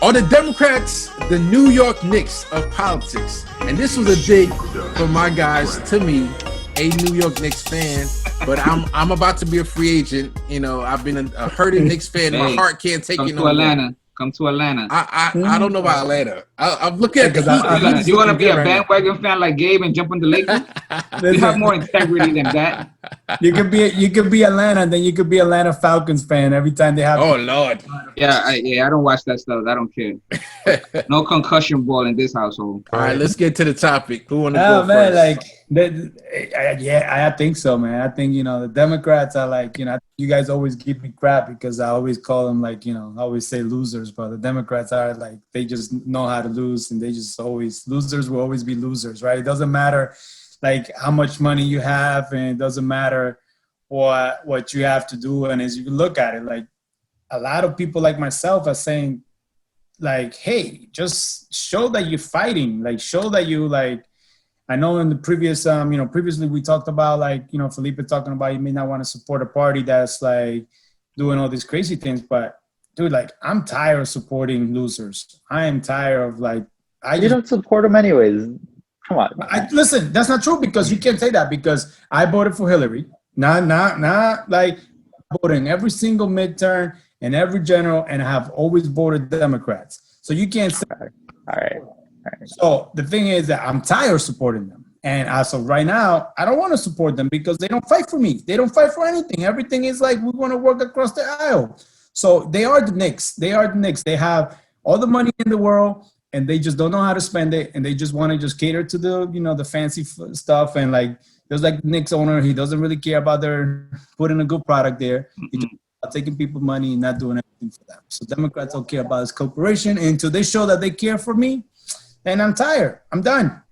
Are the Democrats the New York Knicks of politics? And this was a dig from my guys to me, a New York Knicks fan. But I'm about to be a free agent. You know, I've been a hurting Knicks fan. My heart can't take it no more. Atlanta. Come to Atlanta. I don't know about Atlanta. I'm looking at the Heat. You want to be a bandwagon fan like Gabe and jump on the Lakers? You have more integrity than that. You could be Atlanta, and then you could be Atlanta Falcons fan every time they have. Oh Lord. Yeah, I don't watch that stuff. I don't care. No concussion ball in this household. All right, let's get to the topic. Who want to go first? I think so, man. I think the Democrats are like you guys always give me crap because I always call them I always say losers, but the Democrats are like they just know how to lose, and they just always losers will always be losers, right? It doesn't matter like how much money you have, and it doesn't matter what you have to do. And as you look at it, like a lot of people like myself are saying, like, hey, just show that you're fighting, like show that you like. I know in the previous, previously we talked about Felipe talking about you may not want to support a party that's like doing all these crazy things, but dude, like I'm tired of supporting losers. I am tired of you don't support them anyways. Come on. Listen, that's not true because you can't say that because I voted for Hillary. Not like voting every single midterm and every general, and I have always voted Democrats. So you can't say. All right. So the thing is that I'm tired of supporting them. And as of right now, I don't want to support them because they don't fight for me. They don't fight for anything. Everything is like we want to work across the aisle. So they are the Knicks. They They have all the money in the world, and they just don't know how to spend it. And they just want to just cater to the fancy stuff. And like there's like the Knicks owner, he doesn't really care about their putting a good product there. He just taking people money and not doing anything for them. So Democrats don't care about his corporation. And until they show that they care for me, and I'm tired. I'm done.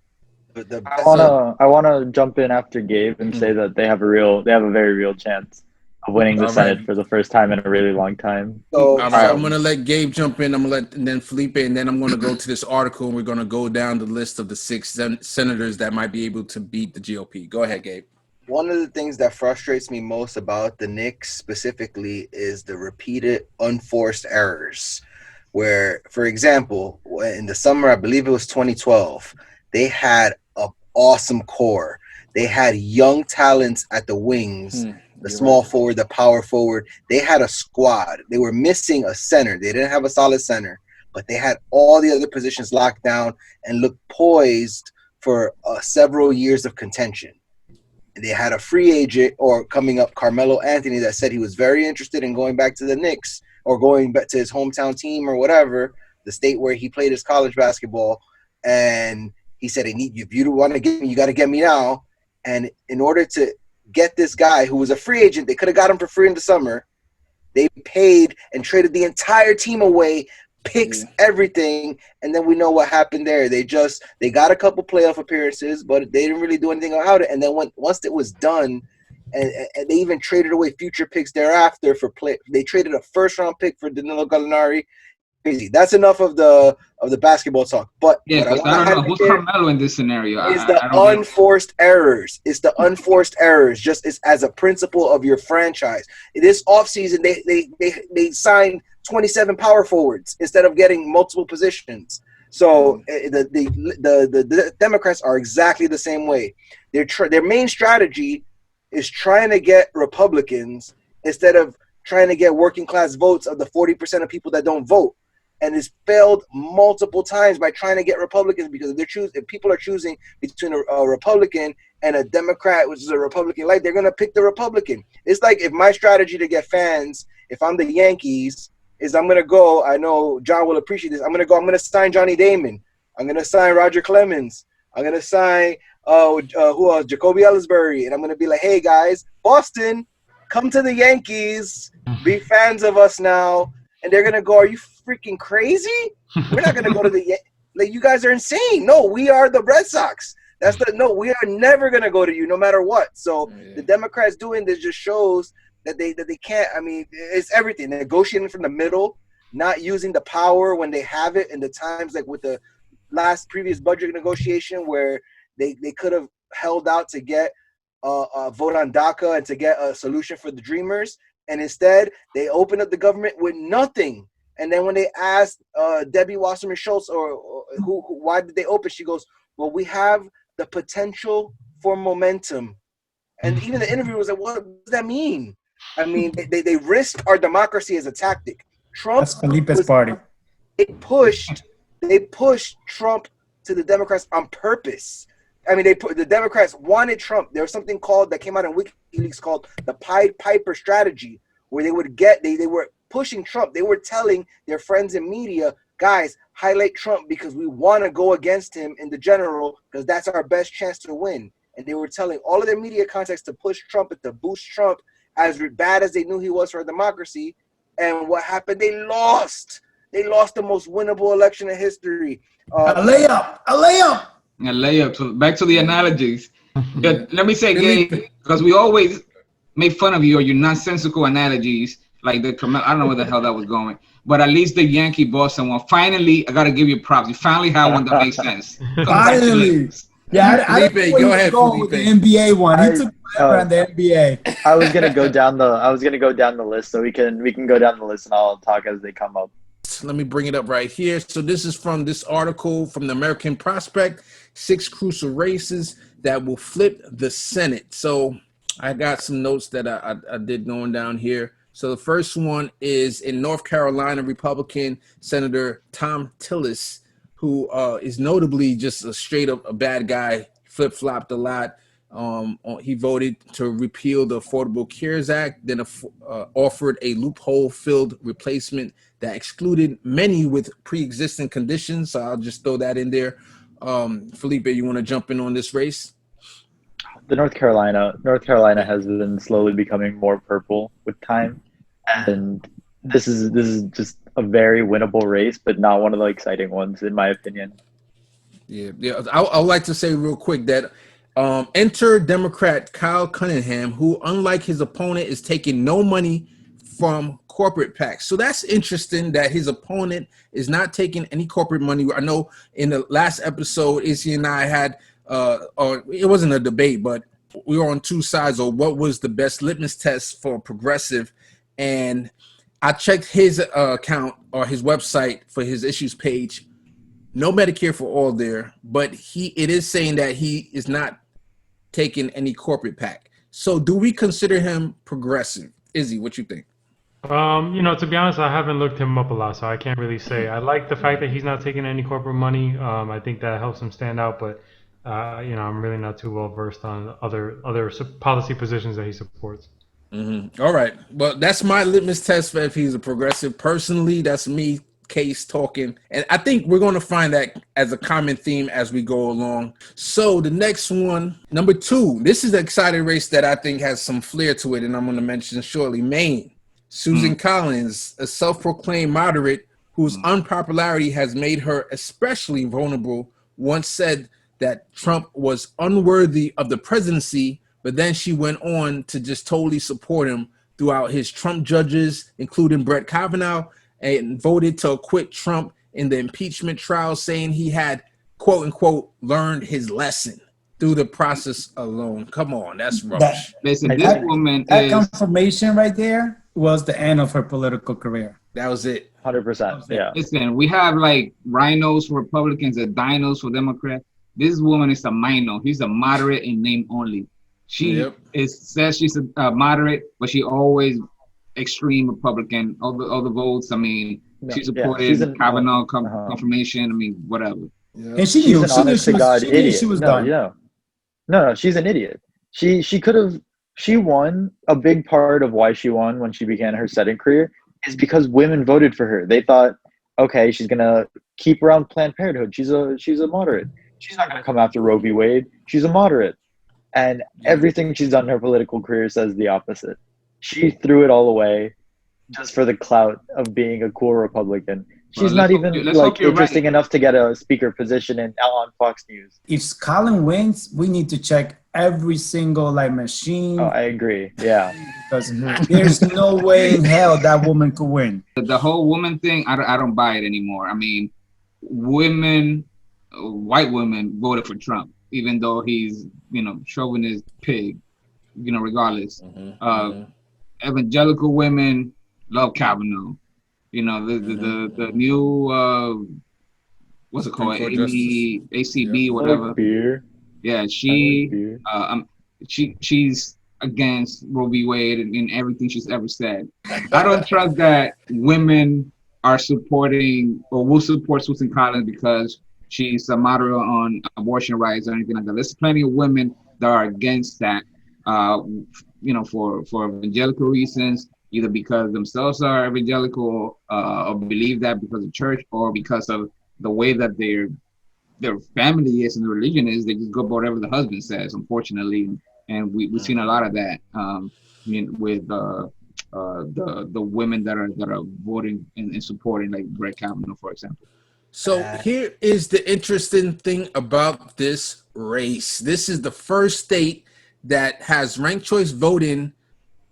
I wanna jump in after Gabe and say that they have a very real chance of winning the Senate for the first time in a really long time. So I'm gonna let Gabe jump in. And then Felipe, and then I'm gonna go to this article, and we're gonna go down the list of the 6 senators that might be able to beat the GOP. Go ahead, Gabe. One of the things that frustrates me most about the Knicks specifically is the repeated unforced errors. Where, for example, in the summer, I believe it was 2012, they had an awesome core. They had young talents at the wings, the small forward, the power forward. They had a squad. They were missing a center. They didn't have a solid center, but they had all the other positions locked down and looked poised for several years of contention. They had a free agent or coming up, Carmelo Anthony, that said he was very interested in going back to the Knicks or going back to his hometown team or whatever, the state where he played his college basketball. And he said, if you want to get me, you got to get me now. And in order to get this guy who was a free agent, they could have got him for free in the summer. They paid and traded the entire team away, picks, everything. And then we know what happened there. They got a couple playoff appearances, but they didn't really do anything about it. And then once it was done, and they even traded away future picks thereafter for play. They traded a first-round pick for Danilo Gallinari. Crazy. That's enough of the basketball talk. But I don't know who's Carmelo in this scenario. It's the unforced errors. It's the unforced errors. Just as a principle of your franchise. This offseason, they signed 27 power forwards instead of getting multiple positions. So the Democrats are exactly the same way. Their main strategy is trying to get Republicans instead of trying to get working class votes of the 40% of people that don't vote. And it's failed multiple times by trying to get Republicans because if people are choosing between a Republican and a Democrat, which is a Republican light, they're going to pick the Republican. It's like if my strategy to get fans, if I'm the Yankees, is I'm going to go, I know John will appreciate this, I'm going to sign Johnny Damon. I'm going to sign Roger Clemens. I'm going to sign who else? Jacoby Ellsbury. And I'm going to be like, hey, guys, Boston, come to the Yankees. Be fans of us now. And they're going to go, are you freaking crazy? We're not going to go to the like, you guys are insane. No, we are the Red Sox. We are never going to go to you no matter what. So the Democrats doing this just shows that they can't. I mean, it's everything. They're negotiating from the middle, not using the power when they have it in the times like with the previous budget negotiation where they could have held out to get a vote on DACA and to get a solution for the Dreamers. And instead, they open up the government with nothing. And then when they asked Debbie Wasserman Schultz or why did they open, she goes, well, we have the potential for momentum. And even the interviewer was like, what does that mean? I mean, they risk our democracy as a tactic. Trump That's Felipe's party. They pushed Trump to the Democrats on purpose. I mean, the Democrats wanted Trump. There was something called that came out in WikiLeaks called the Pied Piper strategy, where they were pushing Trump. They were telling their friends in media, guys, highlight Trump because we want to go against him in the general because that's our best chance to win. And they were telling all of their media contacts to push Trump and to boost Trump as bad as they knew he was for democracy. And what happened? They lost. They lost the most winnable election in history. A layup. So back to the analogies. Let me say, Gabe, because we always make fun of you or your nonsensical analogies. Like I don't know where the hell that was going. But at least the Yankee Boston one. Finally, I got to give you props. You finally had one that makes sense. Finally. Yeah, I Felipe, go ahead, with the NBA one. He took on the NBA. I was gonna go down the list, so we can go down the list and I'll talk as they come up. Let me bring it up right here. So this is from this article from the American Prospect, 6 crucial races that will flip the Senate. So I got some notes that I did going down here. So the first one is in North Carolina, Republican Senator Tom Tillis, who is notably just a straight up a bad guy, flip-flopped a lot. He voted to repeal the Affordable Care Act, then offered a loophole-filled replacement that excluded many with pre-existing conditions. So I'll just throw that in there. Felipe, you want to jump in on this race? North Carolina has been slowly becoming more purple with time, and this is just a very winnable race, but not one of the exciting ones, in my opinion. Yeah. I would like to say real quick that enter Democrat Kyle Cunningham, who, unlike his opponent, is taking no money from corporate PACs. So that's interesting that his opponent is not taking any corporate money. I know in the last episode, Izzy and I had, or it wasn't a debate, but we were on two sides of what was the best litmus test for progressive. And I checked his account or his website for his issues page. No Medicare for all there, but it is saying that he is not taking any corporate PAC. So do we consider him progressive? Izzy, what you think? To be honest, I haven't looked him up a lot, so I can't really say. I like the fact that he's not taking any corporate money. I think that helps him stand out, but I'm really not too well versed on other policy positions that he supports. Mm-hmm. All right. Well, that's my litmus test for if he's a progressive. Personally, that's me, Case, talking. And I think we're going to find that as a common theme as we go along. So the next one, number 2, this is an exciting race that I think has some flair to it, and I'm going to mention shortly. Maine. Susan Collins, a self-proclaimed moderate whose unpopularity has made her especially vulnerable, once said that Trump was unworthy of the presidency, but then she went on to just totally support him throughout his Trump judges, including Brett Kavanaugh, and voted to acquit Trump in the impeachment trial, saying he had, quote unquote, learned his lesson through the process alone. Come on, that's rubbish. That confirmation right there was the end of her political career. That was it. 100%. Yeah. Listen, we have like rhinos for Republicans and dinos for Democrats. This woman is a minor. He's a moderate in name only. She says she's a moderate, but she always extreme Republican. All the votes. I mean, she supported Kavanaugh confirmation. I mean, whatever. Yeah. And she knew she was done. No, she's an idiot. She won. A big part of why she won when she began her Senate career is because women voted for her. They thought, okay, she's gonna keep around Planned Parenthood. She's a moderate. She's not gonna come after Roe v. Wade. She's a moderate. And everything she's done in her political career says the opposite. She threw it all away just for the clout of being a cool Republican. She's not even interesting enough to get a speaker position on Fox News. If Colin wins, we need to check every single machine. Oh, I agree. Yeah. Because there's no way in hell that woman could win. The whole woman thing, I don't buy it anymore. I mean, white women voted for Trump, even though he's, chauvinist pig, regardless. Evangelical women love Kavanaugh. You know, the new what's it called? ACB, whatever. Beer. Yeah, she's against Roe v. Wade and everything she's ever said. I don't trust that women are supporting or will support Susan Collins because she's a moderate on abortion rights or anything like that. There's plenty of women that are against that, you know, for evangelical reasons, either because themselves are evangelical or believe that because of church or because of the way that their family is and the religion is. They just go by whatever the husband says, unfortunately. And we've seen a lot of that with the women that are voting and supporting, like Brett Kavanaugh, for example. So here is the interesting thing about this race. This is the first state that has ranked choice voting,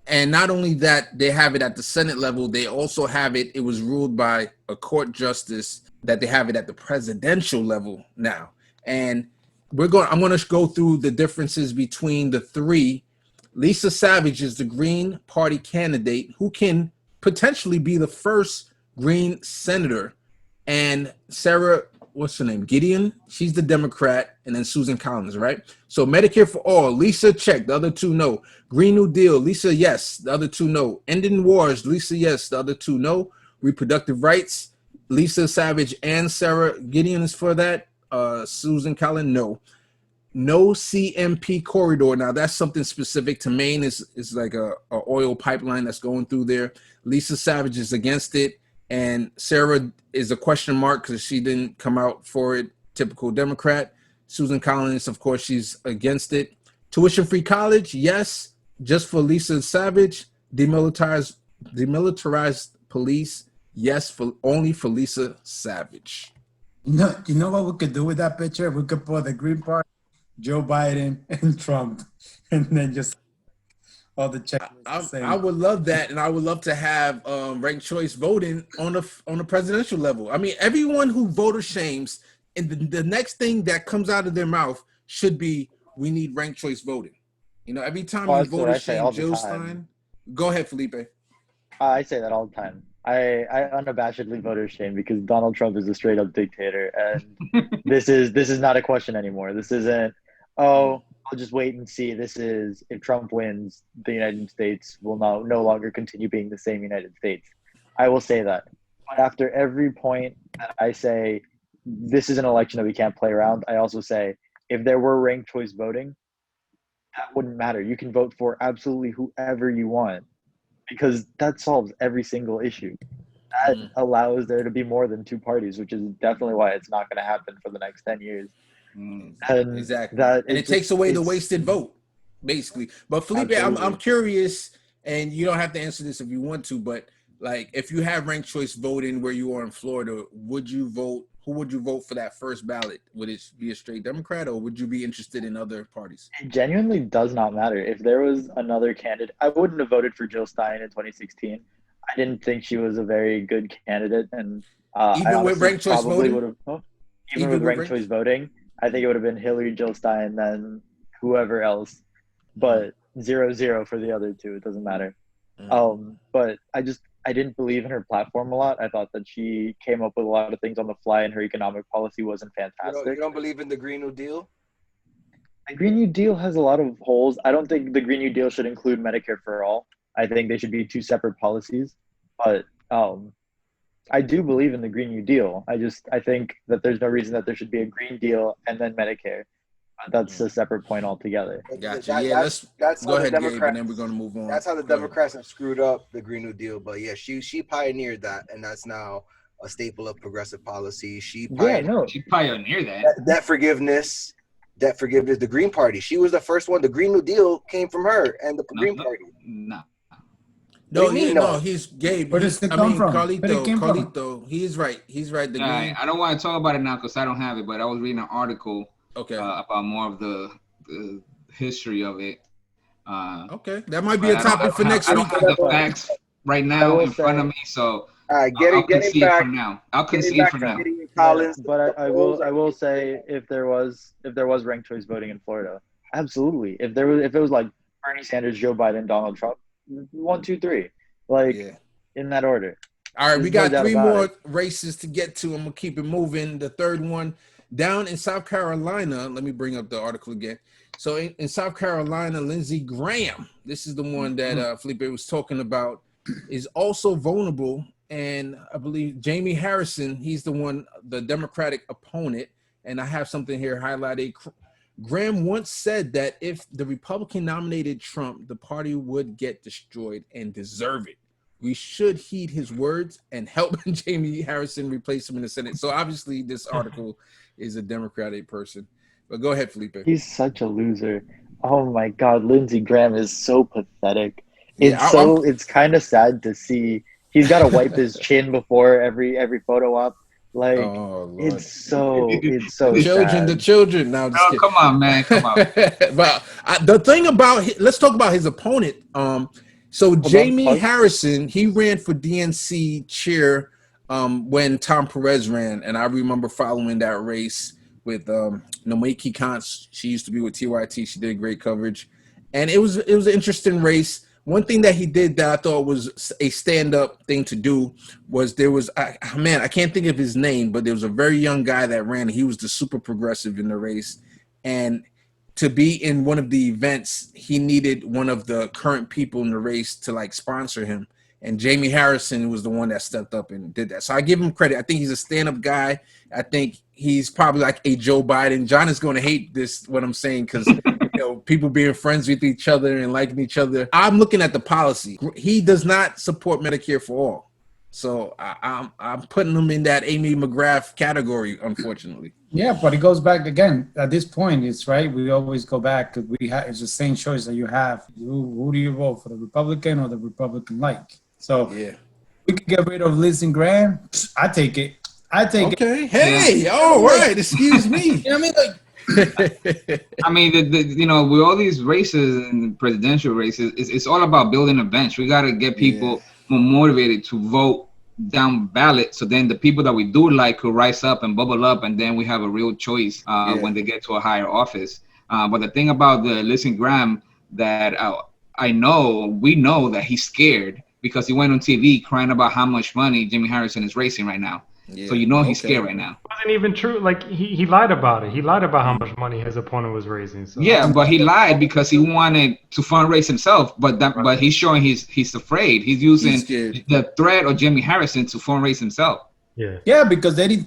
and not only that, they have it at the Senate level, they also have it. It was ruled by a court justice that they have it at the presidential level now. And I'm going to go through the differences between the three. Lisa Savage is the Green Party candidate who can potentially be the first Green senator. And Sarah, what's her name? Gideon, she's the Democrat, and then Susan Collins, right? So Medicare for all, Lisa, check. The other two, no. Green New Deal, Lisa, yes. The other two, no. Ending wars, Lisa, yes. The other two, no. Reproductive rights, Lisa Savage and Sarah Gideon is for that. Susan Collins, no. No CMP corridor. Now that's something specific to Maine. Is like a oil pipeline that's going through there. Lisa Savage is against it, and Sarah is a question mark because she didn't come out for it. Typical Democrat. Susan Collins, of course, she's against it. Tuition-free college, yes, just for Lisa Savage. Demilitarized police, yes, only for Lisa Savage. You know what we could do with that picture? We could put the Green Party, Joe Biden, and Trump, and then just all the checklists. I would love that, and I would love to have ranked choice voting on the presidential level. I mean, everyone who voter shames, and the next thing that comes out of their mouth should be, "We need ranked choice voting." You know, every time you voter shame Joe Stein. Go ahead, Felipe. I say that all the time. I unabashedly voter shame because Donald Trump is a straight up dictator, and this is not a question anymore. This isn't, oh, I'll just wait and see. This is, if Trump wins, the United States will no longer continue being the same United States. I will say that. But after every point that I say this is an election that we can't play around, I also say if there were ranked choice voting, that wouldn't matter. You can vote for absolutely whoever you want, because that solves every single issue. That allows there to be more than two parties, which is definitely why it's not going to happen for the next 10 years. And exactly. And it takes away the wasted vote, basically. But Felipe, I'm curious, and you don't have to answer this if you want to, but like, if you have ranked choice voting where you are in Florida, would you vote? Who would you vote for that first ballot? Would it be a straight Democrat, or would you be interested in other parties? It genuinely does not matter. If there was another candidate, I wouldn't have voted for Jill Stein in 2016. I didn't think she was a very good candidate, and even with ranked choice voting, even with ranked choice voting, I think it would have been Hillary, Jill Stein, then whoever else. But 0-0 for the other two. It doesn't matter. But I didn't believe in her platform a lot. I thought that she came up with a lot of things on the fly, and her economic policy wasn't fantastic. You don't believe in the Green New Deal? The Green New Deal has a lot of holes. I don't think the Green New Deal should include Medicare for all. I think they should be two separate policies. But I do believe in the Green New Deal. I think that there's no reason that there should be a Green Deal and then Medicare. That's a separate point altogether. Gotcha. Let's go ahead, Gabe, and then we're going to move on. That's how the Democrats have screwed up the Green New Deal. But yeah, she pioneered that, and that's now a staple of progressive policy. She pioneered that. Debt forgiveness, the Green Party. She was the first one. The Green New Deal came from her and the Green Party. No, he's Gabe. Where does it come from? Carlito. He's right. I don't want to talk about it now because I don't have it, but I was reading an article about more of the history of it. That might be a topic for next week. I don't have the facts right now in front of me, so I'll concede for now. But I will say, if there was ranked choice voting in Florida, absolutely. If it was like Bernie Sanders, Joe Biden, Donald Trump, 1, 2, 3, in that order. All right, we There's no got doubt 3 about more it. races to get to. I'm gonna keep it moving. The third one down in South Carolina. Let me bring up the article again. So in South Carolina, Lindsey Graham, this is the one that Felipe was talking about, is also vulnerable. And I believe Jamie Harrison, he's the one, the Democratic opponent. And I have something here highlighted. Graham once said that if the Republican nominated Trump, the party would get destroyed and deserve it. We should heed his words and help Jamie Harrison replace him in the Senate. So obviously this article is a Democratic person. But go ahead, Felipe. He's such a loser. Oh my God, Lindsey Graham is so pathetic. Yeah, It's kind of sad to see. He's got to wipe his chin before every photo op. Like, oh, Lord. it's so The sad. children. Now, Oh, come on, man, come on. But the thing about, let's talk about his opponent. So Jamie Harrison, he ran for DNC chair when Tom Perez ran, and I remember following that race with Nomiki Kantz. She used to be with TYT. She did great coverage, and it was an interesting race. One thing that he did that I thought was a stand-up thing to do was I can't think of his name, but there was a very young guy that ran. He was the super progressive in the race, and to be in one of the events, he needed one of the current people in the race to like sponsor him. And Jamie Harrison was the one that stepped up and did that. So I give him credit. I think he's a stand-up guy. I think he's probably like a Joe Biden. John is going to hate this, what I'm saying, because people being friends with each other and liking each other. I'm looking at the policy. He does not support Medicare for all. So I'm putting him in that Amy McGrath category, unfortunately. Yeah, but it goes back again. At this point, it's right. We always go back because it's the same choice that you have. Who do you vote for, the Republican or the Republican like? So yeah, we could get rid of Lindsey Graham. I take it. Okay. Hey, all right. Excuse me. You know what I mean? Like, I mean, with all these races and presidential races, it's all about building a bench. We got to get people more motivated to vote down ballot. So then the people that we do like could rise up and bubble up, and then we have a real choice when they get to a higher office. But the thing about the Lindsey Graham that we know that he's scared because he went on TV crying about how much money Jamie Harrison is raising right now. Yeah, so he's scared right now. It wasn't even true. Like he lied about it. He lied about how much money his opponent was raising. So. Yeah, but he lied because he wanted to fundraise himself. But he's showing he's afraid. He's using the threat of Jamie Harrison to fundraise himself. Yeah. Yeah, because they didn't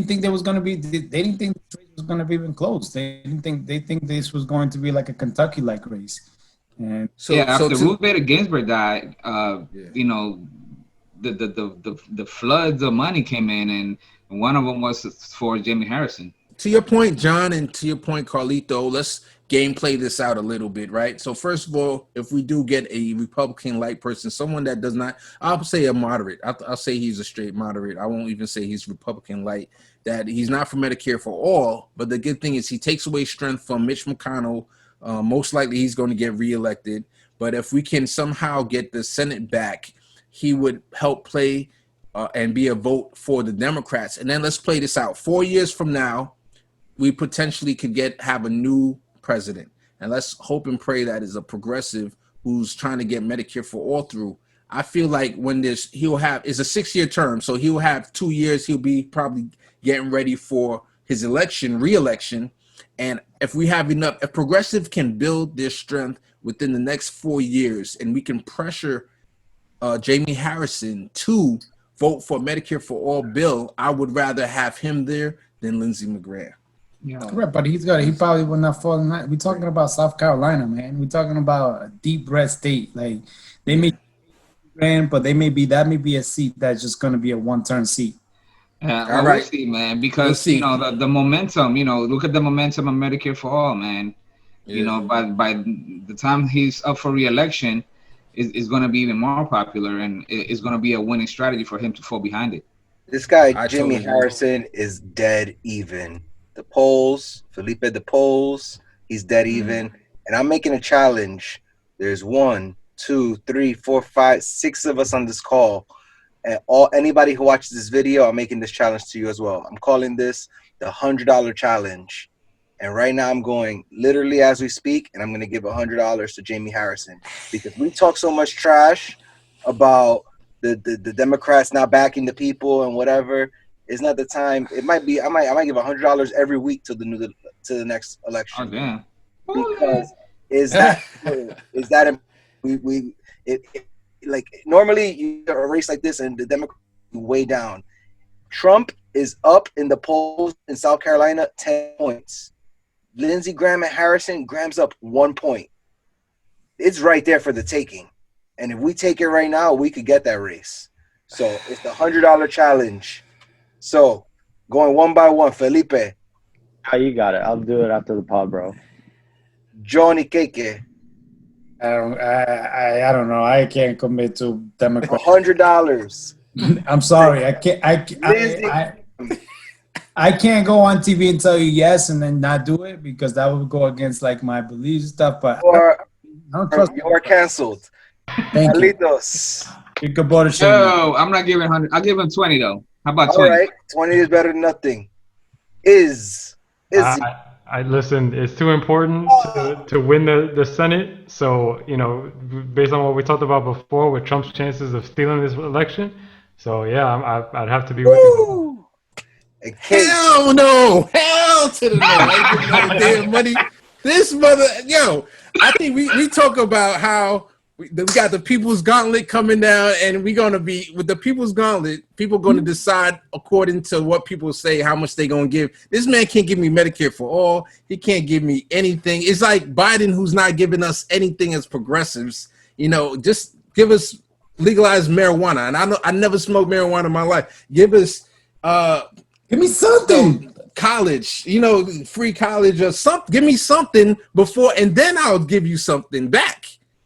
think there was gonna be. They didn't think the race was gonna be even close. They think this was going to be like a Kentucky-like race. And after Ruth Bader Ginsburg died, the floods of money came in, and one of them was for Jamie Harrison. To your point, John, and to your point, Carlito, let's gameplay this out a little bit, right? So first of all, if we do get a Republican-like person, someone that does not, I'll say a moderate. I'll say he's a straight moderate. I won't even say he's Republican-like, that he's not for Medicare for all, but the good thing is he takes away strength from Mitch McConnell. Most likely he's going to get reelected. But if we can somehow get the Senate back, he would help play and be a vote for the Democrats. And then let's play this out. 4 years from now, we potentially could have a new president. And let's hope and pray that is a progressive who's trying to get Medicare for all through. I feel like when it's a 6-year term, so he'll have 2 years. He'll be probably getting ready for his re-election. And if we have enough, if progressive can build their strength within the next 4 years, and we can pressure Jamie Harrison to vote for Medicare for all bill, I would rather have him there than Lindsey McGrath. Yeah, correct. But he probably will not fall in that. We're talking about South Carolina, man. We're talking about a deep red state. Like they may but that may be a seat that's just going to be a one-turn seat. All right, we'll see, man. Because the momentum. Look at the momentum of Medicare for all, man. Yeah. By the time he's up for re-election, is going to be even more popular, and it's going to be a winning strategy for him to fall behind it. This guy, Jimmy Harrison, is dead even. The polls, Felipe, he's dead even. And I'm making a challenge. There's 1, 2, 3, 4, 5, 6 of us on this call. And anybody who watches this video, I'm making this challenge to you as well. I'm calling this the $100 challenge. And right now I'm going literally as we speak, and I'm going to give $100 to Jamie Harrison because we talk so much trash about the Democrats not backing the people and whatever. It's not the time. It might be. I might give $100 every week to the next election. Oh damn! Because is that like normally you have a race like this and the Democrats way down. Trump is up in the polls in South Carolina 10 points. Lindsey Graham and Harrison, Graham's up 1 point. It's right there for the taking. And if we take it right now, we could get that race. So it's the $100 challenge. So going one by one, Felipe. Oh, you got it. I'll do it after the pod, bro. Johnny Keke. I don't know. I can't commit to Democrat. $100. I'm sorry. I can't go on TV and tell you yes and then not do it because that would go against like my beliefs and stuff. But you are canceled. Thank you. Carlitos. You could vote a No, I'm not giving 100. I'll give him 20 though. How about 20? All right, 20 is better than nothing. I listen. It's too important to win the Senate. So based on what we talked about before, with Trump's chances of stealing this election. So yeah, I'd have to be with you. Hell no! Hell to the no! I ain't giving no damn money. This mother, I think we talk about how we got the People's Gauntlet coming down, and we're gonna be with the People's Gauntlet. People gonna decide according to what people say how much they gonna give. This man can't give me Medicare for all. He can't give me anything. It's like Biden, who's not giving us anything as progressives. Just give us legalized marijuana. And I never smoked marijuana in my life. Give us give me something. College, free college or something. Give me something before, and then I'll give you something back.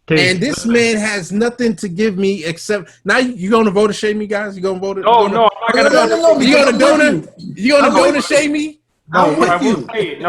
And this man has nothing to give me except now. You gonna vote to shame me, guys? You gonna vote? No, I'm not gonna vote. You gonna donor? You gonna donor shame me? No,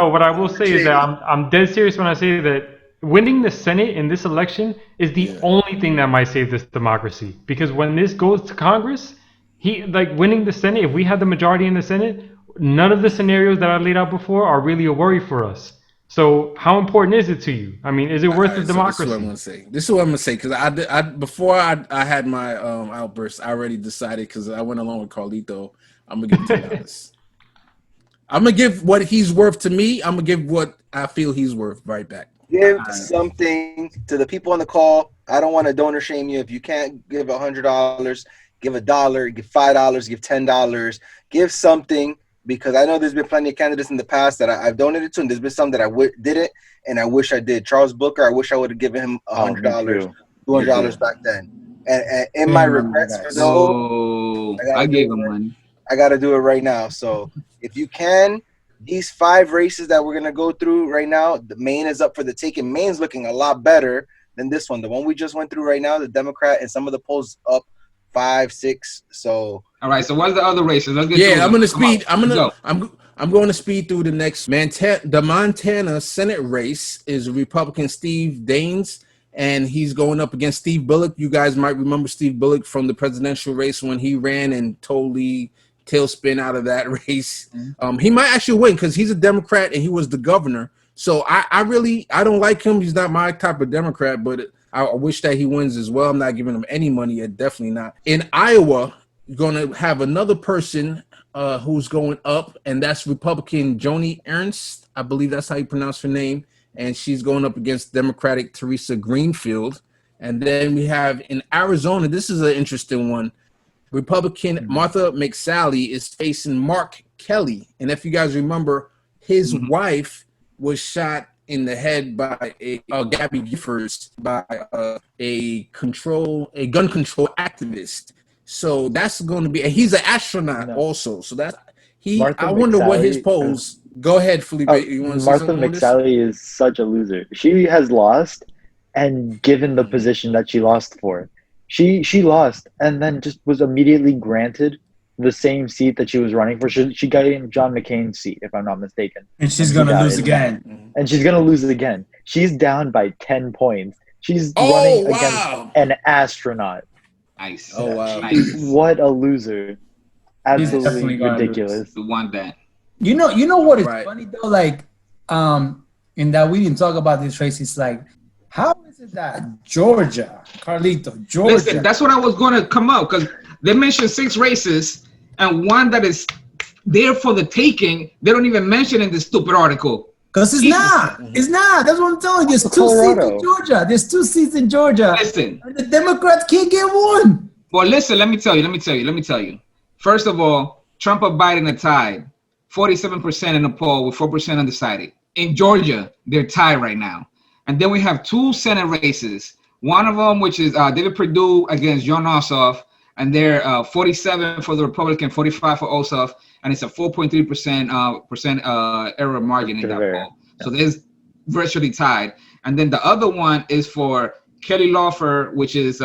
what I will say is that I'm dead serious when I say that winning the Senate in this election is the only thing that might save this democracy. Because when this goes to Congress, winning the Senate. If we had the majority in the Senate, none of the scenarios that I laid out before are really a worry for us. So how important is it to you? I mean, is it worth the democracy? This is what I'm gonna say because I before I had my outburst, I already decided because I went along with Carlito. I'm gonna give $10. I'm gonna give what he's worth to me. I'm gonna give what I feel he's worth right back. Give something to the people on the call. I don't want to donor shame you. If you can't give $100, give $1, give $5, give $10, give something. Because I know there's been plenty of candidates in the past that I've donated to, and there's been some that I didn't, and I wish I did. Charles Booker, I wish I would have given him $100, $200 back then. And in my regrets for those, I gave him money. I got to do it right now. So if you can, these 5 races that we're gonna go through right now, the Maine is up for the taking. Maine's looking a lot better than this one. The one we just went through right now, the Democrat and some of the polls up 5, 6. So all right. So what's the other races? Let's get I'm gonna speed. I'm going to speed through the next the Montana Senate race is Republican Steve Daines, and he's going up against Steve Bullock. You guys might remember Steve Bullock from the presidential race when he ran and totally tailspin out of that race. He might actually win because he's a Democrat and he was the governor. So I don't like him. He's not my type of Democrat, but I wish that he wins as well. I'm not giving him any money yet. Definitely not. In Iowa, you're going to have another person who's going up, and that's Republican Joni Ernst. I believe that's how you pronounce her name. And she's going up against Democratic Teresa Greenfield. And then we have in Arizona, this is an interesting one. Republican Martha McSally is facing Mark Kelly. And if you guys remember, his wife was shot in the head by Gabby Giffords by a gun control activist. So that's going to be, and he's an astronaut also. So that's I wonder what his polls. Go ahead, Felipe. You want to Martha McSally is such a loser. She has lost, and given the position that she lost for, she lost, and then just was immediately granted the same seat that she was running for. She got in John McCain's seat, if I'm not mistaken. And she's going to lose again. And she's going to lose again. She's down by 10 points. She's running against an astronaut. Nice. Oh, wow. Nice. What a loser. Absolutely ridiculous. We want that. You know what is funny though? Like, in that we didn't talk about this race. It's like, how is That Georgia, Carlito, Georgia. Listen, that's what I was going to come up because they mentioned 6 races and one that is there for the taking. They don't even mention in this stupid article. Because it's not. It's not. That's what I'm telling you. There's 2 seats in Georgia. There's 2 seats in Georgia. Listen. And the Democrats can't get one. Well, listen, let me tell you. First of all, Trump and Biden are tied. 47% in the poll with 4% undecided. In Georgia, they're tied right now. And then we have 2 Senate races. One of them, which is David Perdue against Jon Ossoff. And they're 47 for the Republican, 45 for Ossoff. And it's a 4.3% error margin in that poll. So there's virtually tied. And then the other one is for Kelly Loeffler, which is,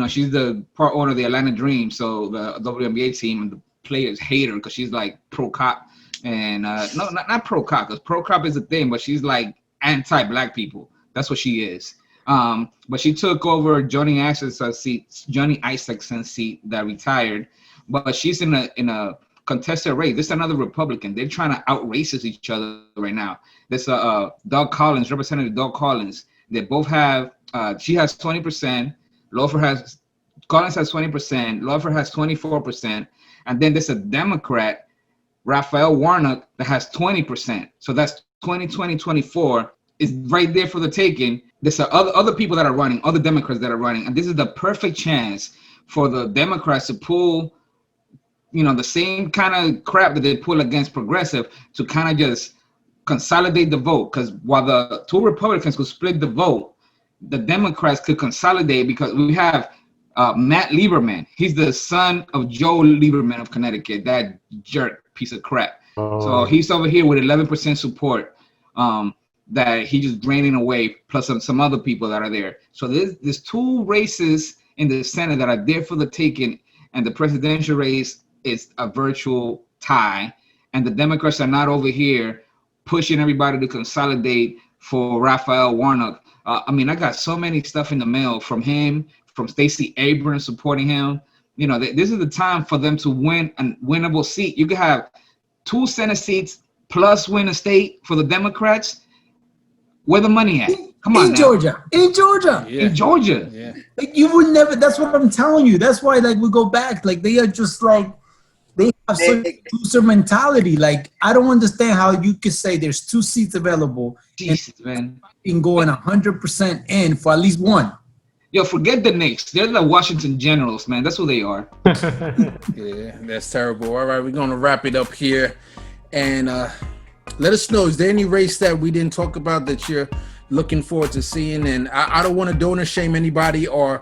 she's the part owner of the Atlanta Dream. So the WNBA team, and the players hate her because she's like pro-cop. And no, not pro-cop, because pro-cop is a thing, but she's like anti-black people. That's what she is. But she took over Johnny Isaac's seat that retired. But she's in a contested race. This is another Republican. They're trying to out-racist each other right now. There's Doug Collins, Representative Doug Collins. They both have, she has 20%, Collins has 20%, Loeffler has 24%, and then there's a Democrat, Raphael Warnock, that has 20%. So that's 2024 is right there for the taking. There's other people that are running, other Democrats that are running, and this is the perfect chance for the Democrats to pull, the same kind of crap that they pull against progressive to kind of just consolidate the vote. Because while the 2 Republicans could split the vote, the Democrats could consolidate because we have Matt Lieberman. He's the son of Joe Lieberman of Connecticut, that jerk piece of crap. So he's over here with 11% support that he just draining away, plus some other people that are there. So there's 2 races in the Senate that are there for the taking, and the presidential race is a virtual tie. And the Democrats are not over here pushing everybody to consolidate for Raphael Warnock. I got so many stuff in the mail from him, from Stacey Abrams supporting him. This is the time for them to win a winnable seat. You could have 2 Senate seats plus win a state for the Democrats. Where the money at? Come on, in Georgia. Yeah. In Georgia. Yeah. Like, you would never. That's what I'm telling you. That's why, we go back. They are just they have such a loser mentality. I don't understand how you could say there's 2 seats available. Jesus, man. And going 100% in for at least one. Yo, forget the Knicks. They're the Washington Generals, man. That's who they are. Yeah, that's terrible. All right, we're going to wrap it up here. And let us know, is there any race that we didn't talk about that you're looking forward to seeing? And I don't want to donor shame anybody or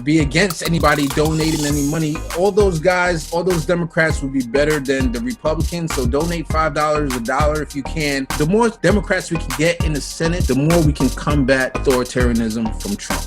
be against anybody donating any money. All those guys, all those Democrats would be better than the Republicans. So donate $5, $1 if you can. The more Democrats we can get in the Senate, the more we can combat authoritarianism from Trump.